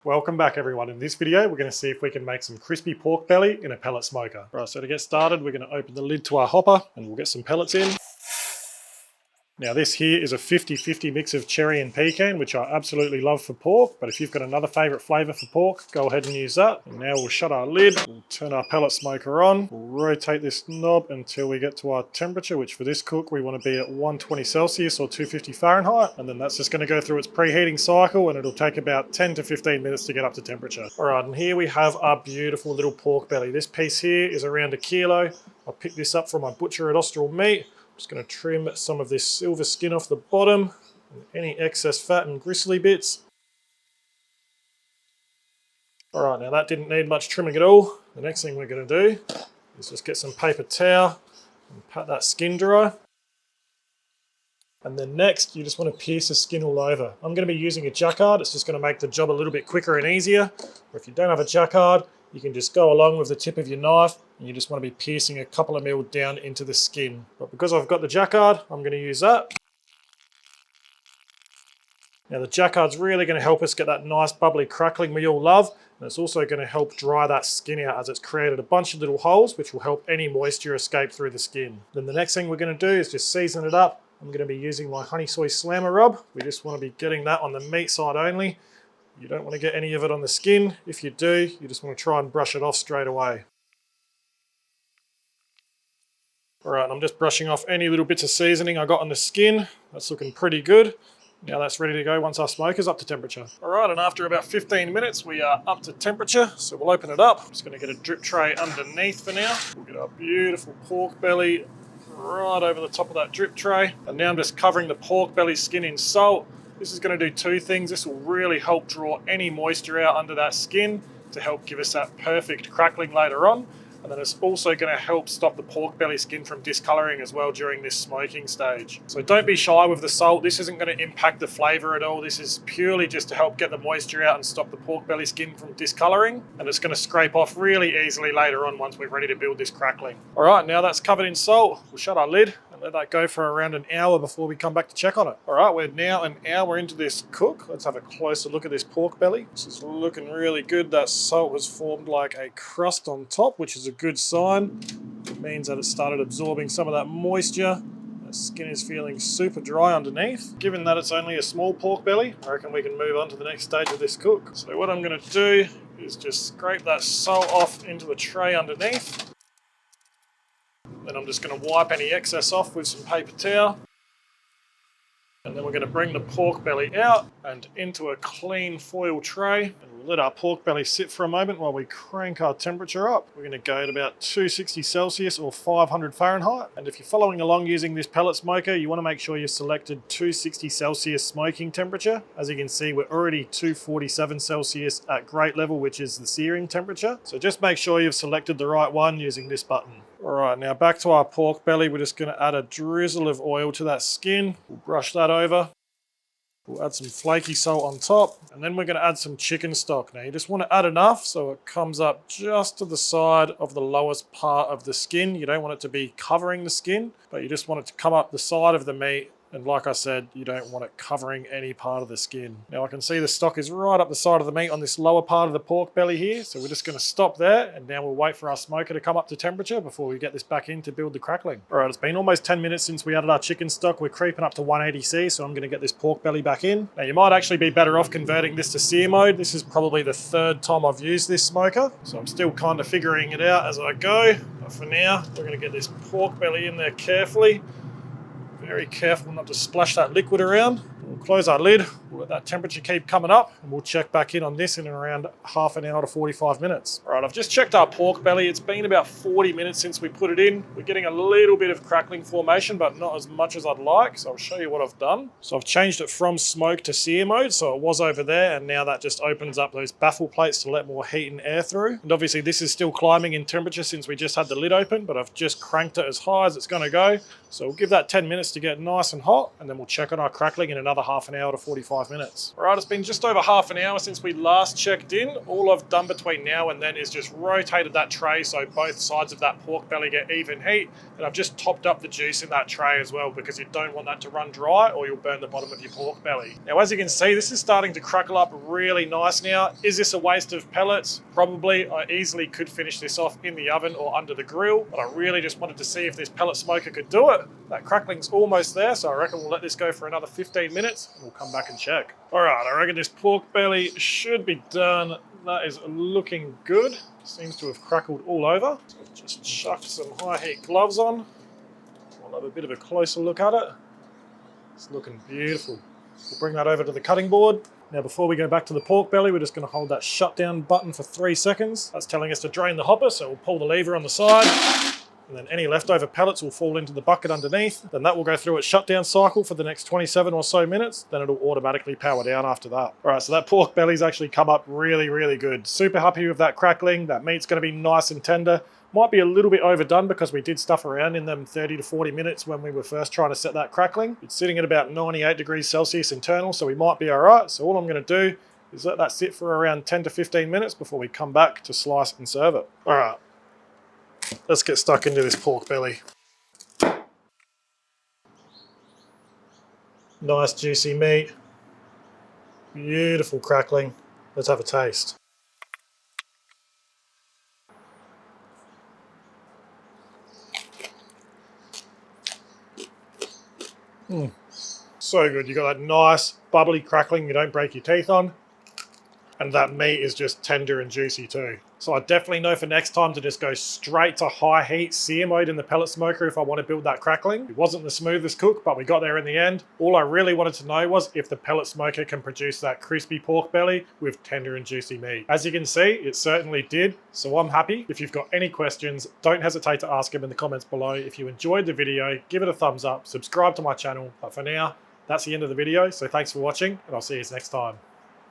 Welcome back everyone. In this video we're going to see if we can make some crispy pork belly in a pellet smoker. Right, so to get started we're going to open the lid to our hopper and we'll get some pellets in. Now this here is a 50-50 mix of cherry and pecan, which I absolutely love for pork, but if you've got another favourite flavour for pork, go ahead and use that. And now we'll shut our lid, we'll turn our pellet smoker on, we'll rotate this knob until we get to our temperature, which for this cook we want to be at 120 Celsius or 250 Fahrenheit, and then that's just going to go through its preheating cycle and it'll take about 10 to 15 minutes to get up to temperature. Alright, and here we have our beautiful little pork belly. This piece here is around 1 kilo. I picked this up from my butcher at Austral Meat. Just going to trim some of this silver skin off the bottom and any excess fat and gristly bits. Alright, now that didn't need much trimming at all. The next thing we're going to do is just get some paper towel and pat that skin dry. And then next, you just want to pierce the skin all over. I'm going to be using a jacquard. It's just going to make the job a little bit quicker and easier. Or if you don't have a jacquard, you can just go along with the tip of your knife and you just want to be piercing a couple of mil down into the skin. But because I've got the jacquard, I'm going to use that. Now the jacquard's really going to help us get that nice bubbly crackling we all love, and it's also going to help dry that skin out as it's created a bunch of little holes which will help any moisture escape through the skin. Then the next thing we're going to do is just season it up. I'm going to be using my honey soy slammer rub. We just want to be getting that on the meat side only. You don't want to get any of it on the skin. If you do, you just want to try and brush it off straight away. Alright, I'm just brushing off any little bits of seasoning I got on the skin. That's looking pretty good. Now that's ready to go once our smoker's up to temperature. Alright, and after about 15 minutes we are up to temperature, so we'll open it up. I'm just going to get a drip tray underneath for now. We'll get our beautiful pork belly right over the top of that drip tray. And now I'm just covering the pork belly skin in salt. This is going to do two things. This will really help draw any moisture out under that skin to help give us that perfect crackling later on. And then it's also going to help stop the pork belly skin from discolouring as well during this smoking stage. So don't be shy with the salt. This isn't going to impact the flavour at all. This is purely just to help get the moisture out and stop the pork belly skin from discolouring. And it's going to scrape off really easily later on once we're ready to build this crackling. Alright, now that's covered in salt, we'll shut our lid and let that go for around an hour before we come back to check on it. Alright, we're now an hour into this cook. Let's have a closer look at this pork belly. This is looking really good. That salt has formed like a crust on top, which is a good sign. It means that it started absorbing some of that moisture. The skin is feeling super dry underneath. Given that it's only a small pork belly, I reckon we can move on to the next stage of this cook. So what I'm going to do is just scrape that salt off into the tray underneath. Then I'm just going to wipe any excess off with some paper towel. And then we're going to bring the pork belly out and into a clean foil tray. And we'll let our pork belly sit for a moment while we crank our temperature up. We're going to go at about 260 Celsius or 500 Fahrenheit. And if you're following along using this pellet smoker, you want to make sure you've selected 260 Celsius smoking temperature. As you can see, we're already 247 Celsius at grate level, which is the searing temperature. So just make sure you've selected the right one using this button. Alright, now back to our pork belly. We're just going to add a drizzle of oil to that skin. We'll brush that over. We'll add some flaky salt on top. And then we're going to add some chicken stock. Now you just want to add enough so it comes up just to the side of the lowest part of the skin. You don't want it to be covering the skin, but you just want it to come up the side of the meat. And like I said, you don't want it covering any part of the skin. Now I can see the stock is right up the side of the meat on this lower part of the pork belly here. So we're just going to stop there and now we'll wait for our smoker to come up to temperature before we get this back in to build the crackling. Alright, it's been almost 10 minutes since we added our chicken stock. We're creeping up to 180C, so I'm going to get this pork belly back in. Now you might actually be better off converting this to sear mode. This is probably the third time I've used this smoker. So I'm still kind of figuring it out as I go. But for now, we're going to get this pork belly in there carefully. Very careful not to splash that liquid around. We'll close our lid, we'll let that temperature keep coming up, and we'll check back in on this in around half an hour to 45 minutes. Alright, I've just checked our pork belly. It's been about 40 minutes since we put it in. We're getting a little bit of crackling formation, but not as much as I'd like, so I'll show you what I've done. So I've changed it from smoke to sear mode, so it was over there, and now that just opens up those baffle plates to let more heat and air through. And obviously this is still climbing in temperature since we just had the lid open, but I've just cranked it as high as it's going to go. So we'll give that 10 minutes to get nice and hot, and then we'll check on our crackling in another half an hour to 45 minutes. All right, it's been just over half an hour since we last checked in. All I've done between now and then is just rotated that tray so both sides of that pork belly get even heat, and I've just topped up the juice in that tray as well because you don't want that to run dry or you'll burn the bottom of your pork belly. Now, as you can see, this is starting to crackle up really nice now. Is this a waste of pellets? Probably. I easily could finish this off in the oven or under the grill, but I really just wanted to see if this pellet smoker could do it. That crackling's almost there, so I reckon we'll let this go for another 15 minutes and we'll come back and check. All right, I reckon this pork belly should be done. That is looking good. Seems to have crackled all over. So I've just chucked some high heat gloves on. I'll have a bit of a closer look at it. It's looking beautiful. We'll bring that over to the cutting board. Now, before we go back to the pork belly, we're just going to hold that shutdown button for 3 seconds. That's telling us to drain the hopper, so we'll pull the lever on the side, and then any leftover pellets will fall into the bucket underneath. Then that will go through its shutdown cycle for the next 27 or so minutes. Then it'll automatically power down after that. All right, so that pork belly's actually come up really, really good. Super happy with that crackling. That meat's going to be nice and tender. Might be a little bit overdone because we did stuff around in them 30 to 40 minutes when we were first trying to set that crackling. It's sitting at about 98 degrees Celsius internal, so we might be all right. So all I'm going to do is let that sit for around 10 to 15 minutes before we come back to slice and serve it. All right, let's get stuck into this pork belly. Nice juicy meat, beautiful crackling. Let's have a taste. So good. You got that nice bubbly crackling you don't break your teeth on, and that meat is just tender and juicy too. So I definitely know for next time to just go straight to high heat sear mode in the pellet smoker if I want to build that crackling. It wasn't the smoothest cook, but we got there in the end. All I really wanted to know was if the pellet smoker can produce that crispy pork belly with tender and juicy meat. As you can see, it certainly did, so I'm happy. If you've got any questions, don't hesitate to ask them in the comments below. If you enjoyed the video, give it a thumbs up, subscribe to my channel. But for now, that's the end of the video, so thanks for watching, and I'll see you next time.